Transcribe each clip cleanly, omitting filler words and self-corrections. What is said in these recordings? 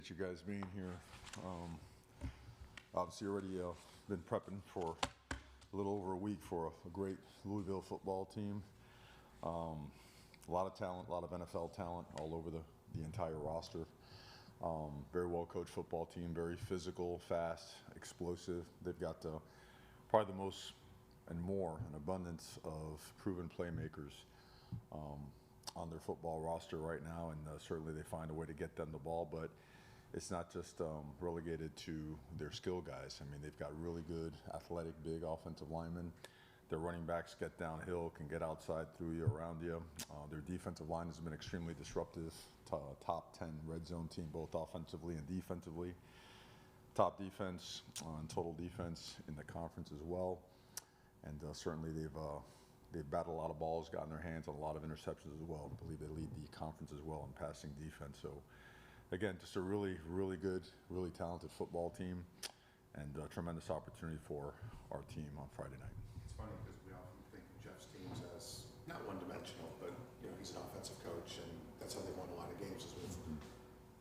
You guys being here. Obviously already been prepping for a little over a week for a great Louisville football team. A lot of talent, a lot of NFL talent all over the entire roster. Very well coached football team, very physical, fast, explosive. They've got probably the most and more an abundance of proven playmakers on their football roster right now, and certainly they find a way to get them the ball, but it's not just relegated to their skill guys. I mean, they've got really good, athletic, big offensive linemen. Their running backs get downhill, can get outside, through you, around you. Their defensive line has been extremely disruptive. Top 10 red zone team, both offensively and defensively. Top defense and total defense in the conference as well. And certainly they've battled a lot of balls, gotten their hands on a lot of interceptions as well. I believe they lead the conference as well in passing defense. So, again, just a really, really good, really talented football team, and a tremendous opportunity for our team on Friday night. It's funny because we often think of Jeff's teams as not one-dimensional, but he's an offensive coach, and that's how they won a lot of games, is with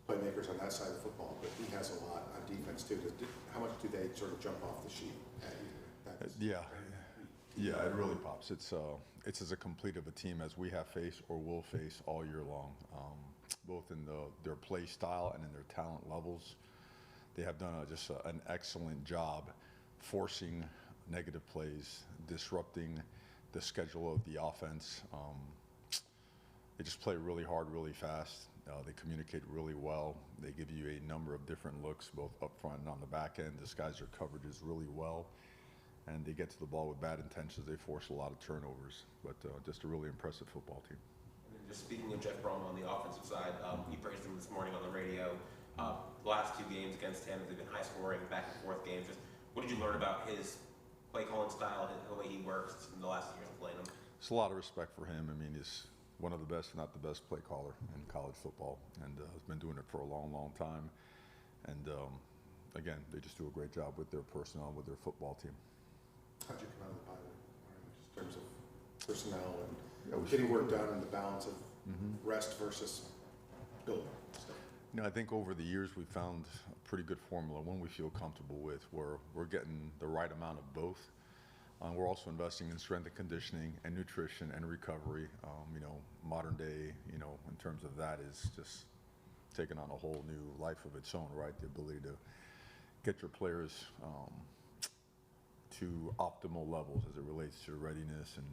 playmakers on that side of football. But he has a lot on defense too. How much do they sort of jump off the sheet at you? Yeah, it really pops. It's as a complete of a team as we have faced or will face all year long, both in their play style and in their talent levels. They have done just an excellent job forcing negative plays, disrupting the schedule of the offense. They just play really hard, really fast. They communicate really well. They give you a number of different looks, both up front and on the back end, disguise their coverages really well. And they get to the ball with bad intentions. They force a lot of turnovers, but just a really impressive football team. And just speaking of Jeff Brom on the offensive side, he praised him this morning on the radio. The last two games against him, they've been high-scoring, back-and-forth games. Just what did you learn about his play-calling style, the way he works in the last years of playing him? It's a lot of respect for him. I mean, he's one of the best, if not the best, play caller in college football, and has been doing it for a long, long time. And again, they just do a great job with their personnel, with their football team. How'd you come out of the pilot in terms of personnel and getting work done and the balance of rest versus building stuff? I think over the years we've found a pretty good formula, one we feel comfortable with, where we're getting the right amount of both. We're also investing in strength and conditioning and nutrition and recovery. Modern day, in terms of that, is just taking on a whole new life of its own, right? The ability to get your players to optimal levels as it relates to readiness and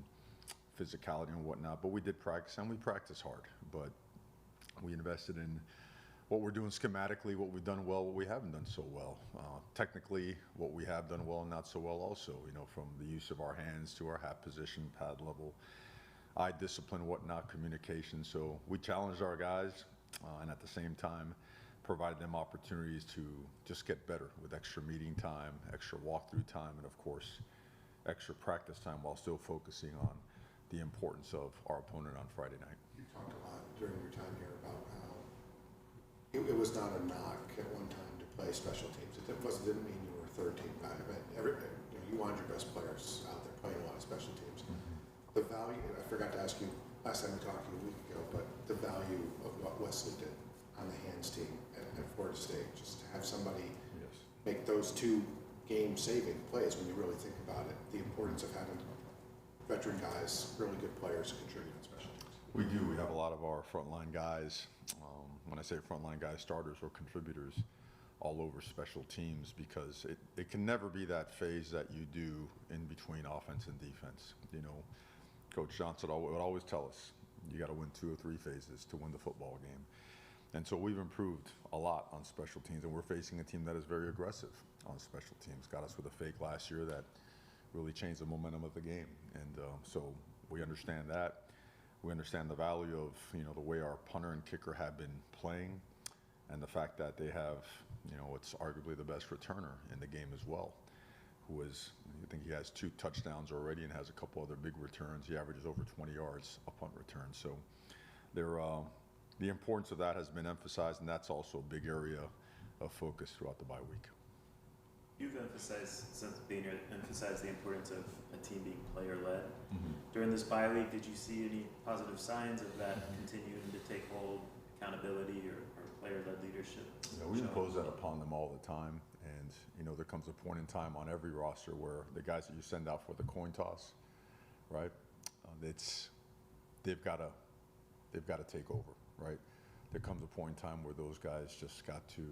physicality and whatnot. But we did practice, and we practice hard. But we invested in what we're doing schematically, what we've done well, what we haven't done so well. Technically, what we have done well and not so well also, from the use of our hands to our hat position, pad level, eye discipline, whatnot, communication. So we challenged our guys and at the same time provided them opportunities to just get better with extra meeting time, extra walkthrough time, and of course, extra practice time while still focusing on the importance of our opponent on Friday night. You talked a lot during your time here about how it was not a knock at one time to play special teams. It didn't mean you were a third team guy. You wanted your best players out there playing a lot of special teams. The value, I forgot to ask you last time we talked to you a week ago, but the value of what Wesley did on the hands team at Florida State, just to have somebody make those two game-saving plays when you really think about it, the importance of having veteran guys, really good players who contribute on special teams. We do. We have a lot of our frontline guys, when I say frontline guys, starters or contributors all over special teams, because it can never be that phase that you do in between offense and defense. Coach Johnson would always tell us, you got to win 2 or 3 phases to win the football game. And so we've improved a lot on special teams, and we're facing a team that is very aggressive on special teams. Got us with a fake last year that really changed the momentum of the game. And so we understand that. We understand the value of, the way our punter and kicker have been playing, and the fact that they have, it's arguably the best returner in the game as well, who is, I think he has 2 touchdowns already and has a couple other big returns. He averages over 20 yards a punt return. So the importance of that has been emphasized, and that's also a big area of focus throughout the bye week. You've emphasized, since being here, the importance of a team being player-led. During this bye week, did you see any positive signs of that continuing to take hold, accountability, or player-led leadership. You know, we shown impose that well. upon them all the time, and you know, there comes a point in time on every roster where the guys that you send out for the coin toss, right? They've got to take over, right? There comes a point in time where those guys just got to,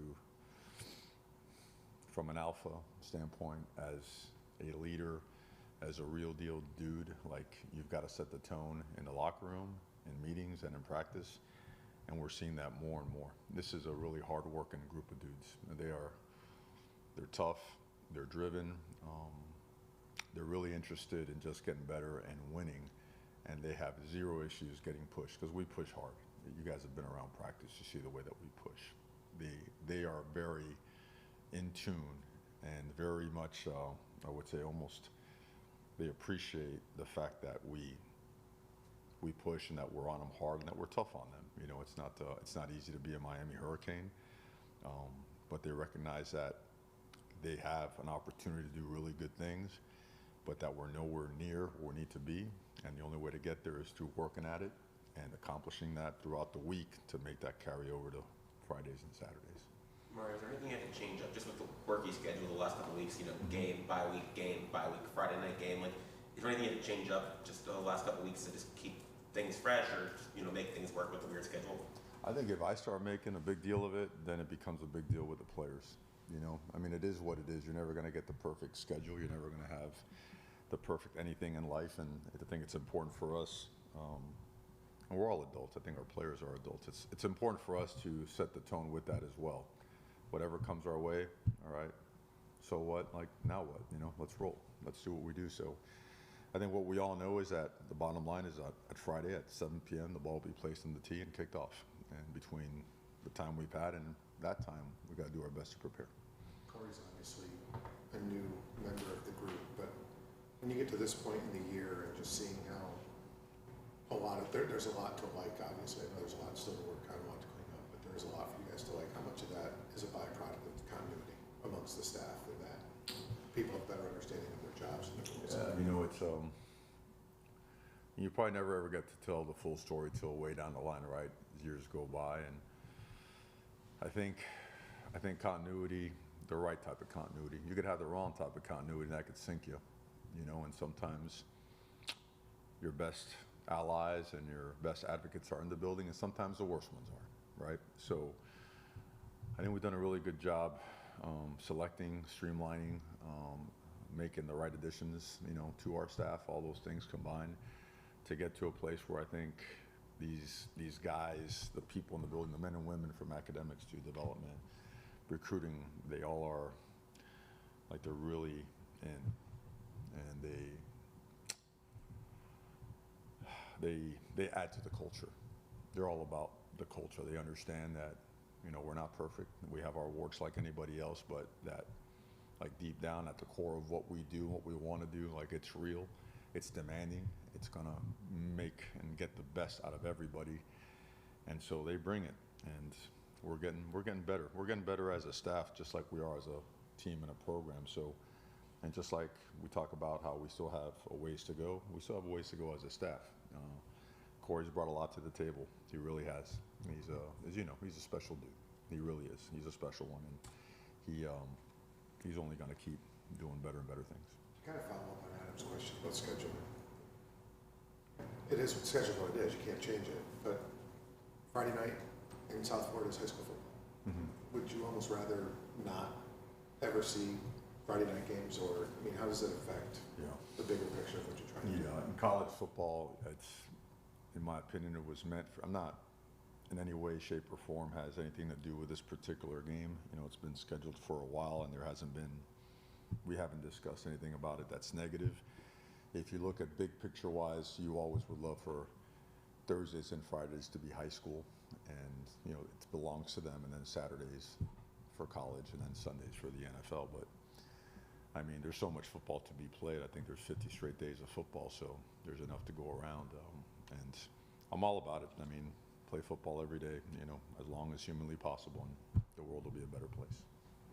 from an alpha standpoint, as a leader, as a real deal dude, like you've got to set the tone in the locker room, in meetings, and in practice. And we're seeing that more and more. This is a really hard-working group of dudes. They're tough, they're driven, they're really interested in just getting better and winning, and they have zero issues getting pushed because we push hard. You guys have been around practice, you see the way that we push. They are very in tune and very much, I would say almost, they appreciate the fact that we push and that we're on them hard and that we're tough on them. You know, it's not easy to be a Miami Hurricane, but they recognize that they have an opportunity to do really good things, but that we're nowhere near where we need to be. And the only way to get there is through working at it and accomplishing that throughout the week to make that carry over to Fridays and Saturdays. Mario, is there anything you have to change up just with the worky schedule the last couple of weeks? You know, game, bye week, Friday night game. Like, is there anything you have to change up just the last couple of weeks to just keep things fresh, or you know, make things work with the weird schedule? I think if I start making a big deal of it, then it becomes a big deal with the players. You know, I mean, it is what it is. You're never going to get the perfect schedule. You're never going to have the perfect anything in life. And I think it's important for us, and we're all adults. I think our players are adults. It's important for us to set the tone with that as well. Whatever comes our way, all right, so what? Like, now what? You know, let's roll. Let's do what we do. So I think what we all know is that the bottom line is at Friday at 7 p.m., the ball will be placed in the tee and kicked off. And between the time we've had and that time, we got to do our best to prepare. Corey's obviously a new member of the group, but when you get to this point in the year and just seeing how there's a lot to like, obviously. I know there's a lot still to work on, a lot to clean up, but there's a lot for you guys to like. How much of that is a byproduct of continuity amongst the staff and that people have better understanding of their jobs and their roles? Yeah, you know, it's you probably never ever get to tell the full story till way down the line, right? As years go by, and I think continuity, the right type of continuity. You could have the wrong type of continuity, and that could sink you, you know. And sometimes your best allies and your best advocates are in the building, and sometimes the worst ones are, right? So I think we've done a really good job selecting, streamlining, making the right additions, you know, to our staff. All those things combined to get to a place where I think these guys, the people in the building, the men and women, from academics to development, recruiting, they all are like, they're really in, and they add to the culture. They're all about the culture. They understand that, you know, we're not perfect. We have our warts like anybody else, but that, like, deep down at the core of what we do, what we want to do, like, it's real, it's demanding, it's gonna make and get the best out of everybody, and so they bring it, and we're getting better. We're getting better as a staff, just like we are as a team and a program. So, and just like we talk about how we still have a ways to go, we still have a ways to go as a staff. Corey's brought a lot to the table. He really has. He's as you know, he's a special dude. He really is. He's a special one, and he's only going to keep doing better and better things. To kind of follow up on Adam's question about scheduling. It is scheduled what it is. You can't change it. But Friday night in South Florida is high school football. Mm-hmm. Would you almost rather not ever see Friday night games, or I mean, how does it affect the bigger picture of what you're trying to do? In college football, it's, in my opinion, it was meant for, I'm not in any way, shape, or form has anything to do with this particular game. You know, it's been scheduled for a while, and we haven't discussed anything about it that's negative. If you look at big picture wise, you always would love for Thursdays and Fridays to be high school, and you know, it belongs to them, and then Saturdays for college, and then Sundays for the NFL. But I mean, there's so much football to be played. I think there's 50 straight days of football, so there's enough to go around, and I'm all about it. I mean, play football every day, you know, as long as humanly possible, and the world will be a better place.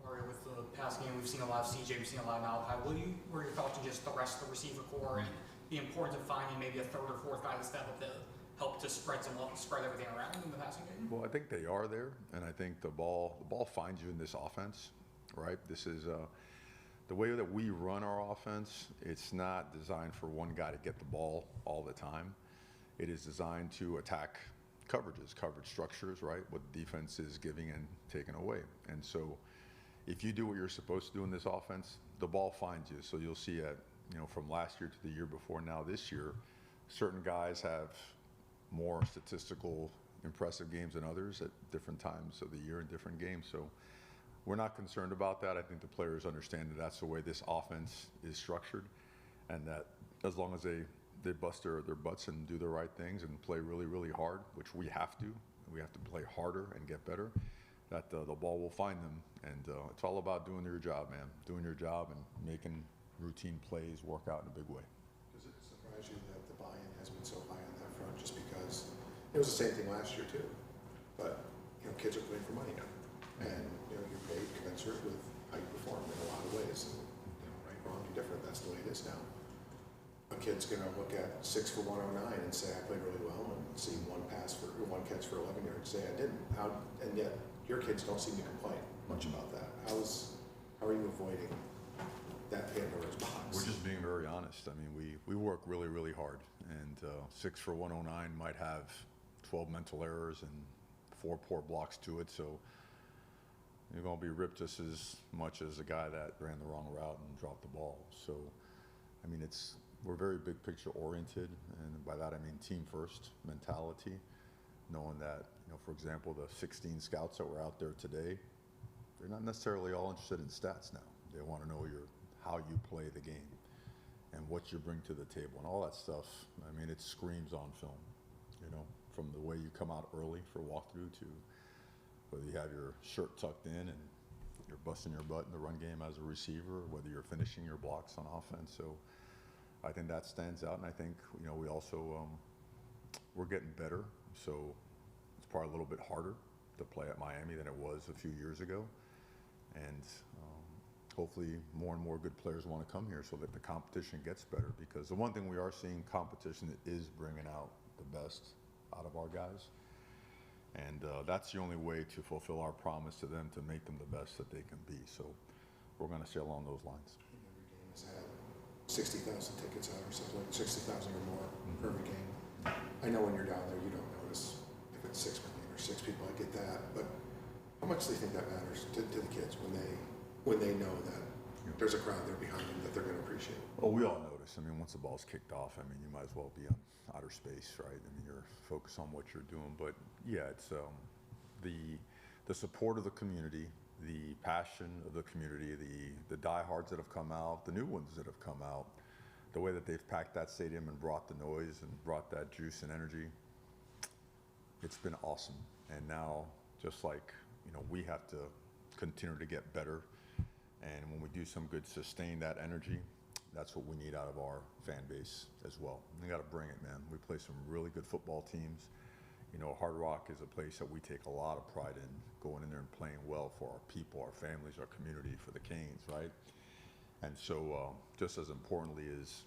Mario, with the past game, we've seen a lot of CJ, we've seen a lot of Malachi. What are your thoughts on just the rest of the receiver core and the importance of finding maybe a third or fourth guy to step up help to spread everything around in the passing game? Well, I think they are there, and I think the ball finds you in this offense, right? This is the way that we run our offense. It's not designed for one guy to get the ball all the time. It is designed to attack coverages, coverage structures, right? What the defense is giving and taking away. And so if you do what you're supposed to do in this offense, the ball finds you. So you'll see from last year to the year before now this year, certain guys have more statistical impressive games than others at different times of the year in different games. So we're not concerned about that. I think the players understand that that's the way this offense is structured, and that as long as they bust their butts and do the right things and play really, really hard, which we have to play harder and get better, that the ball will find them. And it's all about doing your job, man. Doing your job and making routine plays work out in a big way. Does it surprise you that the buy-in has been so high on that front, just because it was the same thing last year too? But kids are playing for money now, and you're paid commensurate with how you perform in a lot of ways. And, right, wrong, indifferent, that's the way it is now. A kid's going to look at 6 for 109 and say I played really well, and see one catch for 11 yards, say I didn't. And yet your kids don't seem to complain much about that. How are you avoiding that Pandora's box? We're just being very honest. I mean, we work really, really hard, and 6 for 109 might have 12 mental errors and 4 poor blocks to it. So you're going to be ripped just as much as the guy that ran the wrong route and dropped the ball. So, I mean, we're very big picture oriented, and by that I mean team first mentality, knowing that, for example, the 16 scouts that were out there today, they're not necessarily all interested in stats now. They want to know how you play the game and what you bring to the table and all that stuff. I mean, it screams on film, from the way you come out early for walkthrough to whether you have your shirt tucked in and you're busting your butt in the run game as a receiver, whether you're finishing your blocks on offense. So I think that stands out, and I think we also we're getting better. So it's probably a little bit harder to play at Miami than it was a few years ago, and hopefully more and more good players want to come here so that the competition gets better. Because the one thing we are seeing, competition is bringing out the best out of our guys, and that's the only way to fulfill our promise to them, to make them the best that they can be. So we're going to stay along those lines. Every game has had 60,000 tickets out, or something like 60,000 or more for every game. I know when you're down there, you don't notice if it's 6 million or 6 people. I get that, but how much do you think that matters to the kids when they know that there's a crowd there behind them that they're going to appreciate? Well, we all notice. I mean, once the ball's kicked off, I mean, you might as well be on outer space, right? I mean, you're focused on what you're doing. But yeah, it's the support of the community, the passion of the community, the diehards that have come out, the new ones that have come out, the way that they've packed that stadium and brought the noise and brought that juice and energy. It's been awesome. And now, just like, we have to continue to get better. And when we do some good, sustain that energy, that's what we need out of our fan base as well. We got to bring it, man. We play some really good football teams. Hard Rock is a place that we take a lot of pride in, going in there and playing well for our people, our families, our community, for the Canes, right? And so just as importantly is,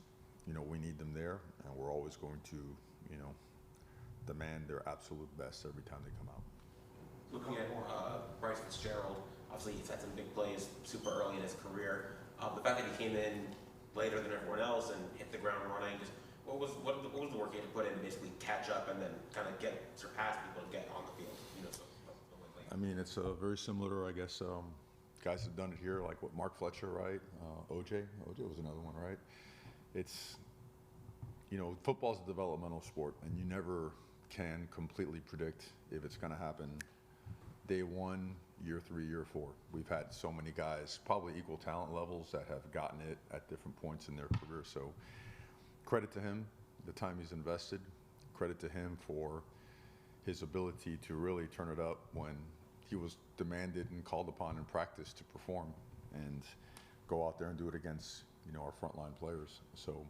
we need them there, and we're always going to, demand their absolute best every time they come out. Looking at Bryce Fitzgerald, obviously he's had some big plays super early in his career. The fact that he came in later than everyone else and hit the ground running, just what was the work he had to put in to basically catch up and then kind of surpass people and get on the field? I mean, it's very similar, I guess. Guys have done it here, like what Mark Fletcher, right? OJ was another one, right? It's, football's a developmental sport, and you never can completely predict if it's going to happen day 1, year 3, year 4. We've had so many guys, probably equal talent levels, that have gotten it at different points in their career. So credit to him, the time he's invested. Credit to him for his ability to really turn it up when he was demanded and called upon in practice to perform and go out there and do it against, our frontline players. So,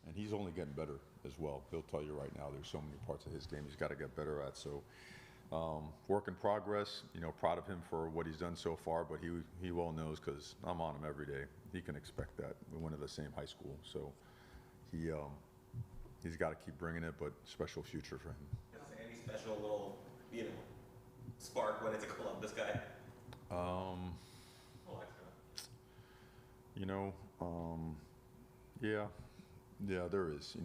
and he's only getting better as well. He'll tell you right now, there's so many parts of his game he's got to get better at. So, work in progress. Proud of him for what he's done so far, but he well knows, because I'm on him every day. He can expect that. We went to the same high school, so he's got to keep bringing it, but special future for him. Any special little, spark when it's a Columbus guy? You know, yeah, there is.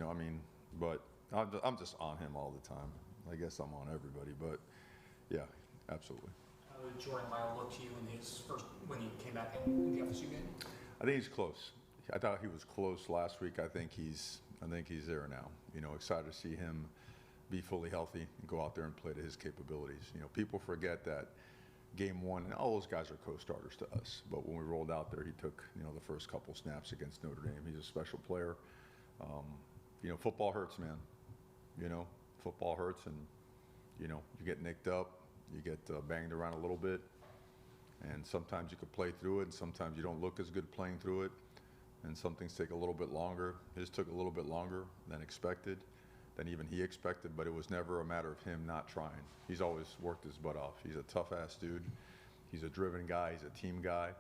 But I'm just on him all the time. I guess I'm on everybody, but yeah, absolutely. How did Jordan Lyle look to you when he came back in the FSU game? I think he's close. I thought he was close last week. I think he's there now. Excited to see him be fully healthy and go out there and play to his capabilities. People forget that game one, and all those guys are co-starters to us. But when we rolled out there, he took, the first couple snaps against Notre Dame. He's a special player. Football hurts, man. Football hurts, and, you get nicked up, you get banged around a little bit, and sometimes you could play through it, and sometimes you don't look as good playing through it, and some things take a little bit longer. His took a little bit longer than expected, than even he expected, but it was never a matter of him not trying. He's always worked his butt off. He's a tough-ass dude. He's a driven guy. He's a team guy,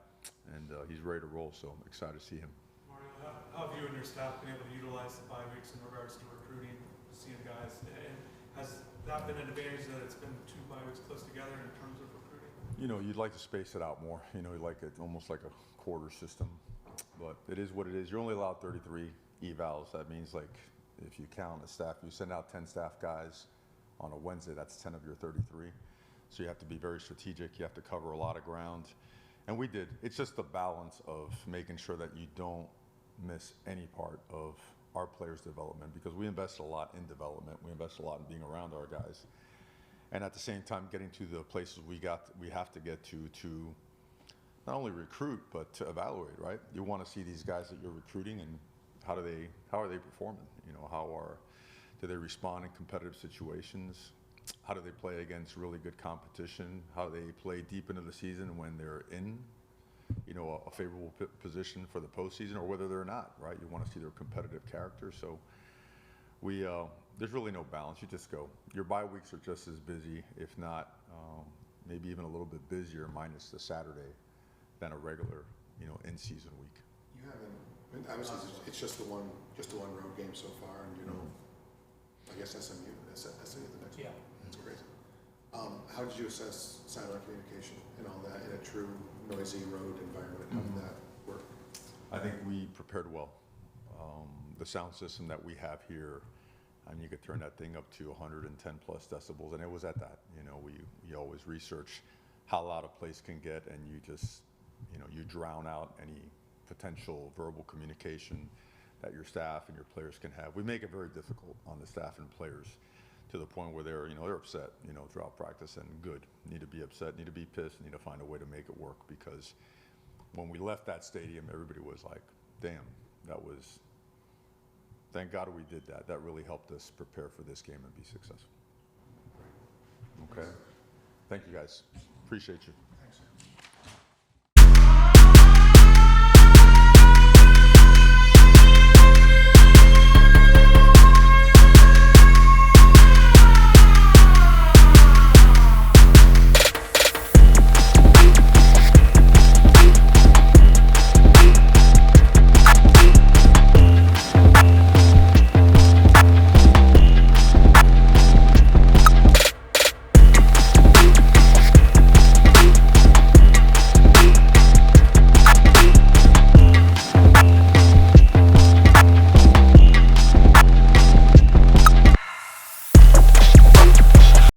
and he's ready to roll, so I'm excited to see him. Mario, how have you and your staff been able to utilize the bye weeks in regards to recruiting, seeing guys? And has that been an advantage that it's been 2 bye weeks close together in terms of recruiting? You'd like to space it out more. You'd like it almost like a quarter system, but it is what it is. You're only allowed 33 evals. That means, like, if you count a staff, you send out 10 staff guys on a Wednesday, that's 10 of your 33. So you have to be very strategic. You have to cover a lot of ground. And we did. It's just the balance of making sure that you don't miss any part of our players' development, because we invest a lot in development. We invest a lot in being around our guys. And at the same time, getting to the places we have to get to not only recruit, but to evaluate, right? You want to see these guys that you're recruiting, and how are they performing? Do they respond in competitive situations? How do they play against really good competition? How do they play deep into the season when they're in, a favorable position for the postseason, or whether they're not, right? You want to see their competitive character. So there's really no balance. You just go. Your bye weeks are just as busy, if not maybe even a little bit busier, minus the Saturday, than a regular, in-season week. You haven't, obviously, it's just the one road game so far, and I guess SMU, that's the next one. Yeah. That's crazy. How did you assess silent communication and all that in a true noisy road environment? How did that work? I think we prepared well. The sound system that we have here, you could turn that thing up to 110 plus decibels, and it was at that. We always research how loud a place can get, and you just, you drown out any potential verbal communication that your staff and your players can have. We make it very difficult on the staff and players, to the point where they're upset, throughout practice, and good. Need to be upset, need to be pissed, need to find a way to make it work, because when we left that stadium, everybody was like, damn, thank God we did that. That really helped us prepare for this game and be successful. Okay? Thank you, guys. Appreciate you.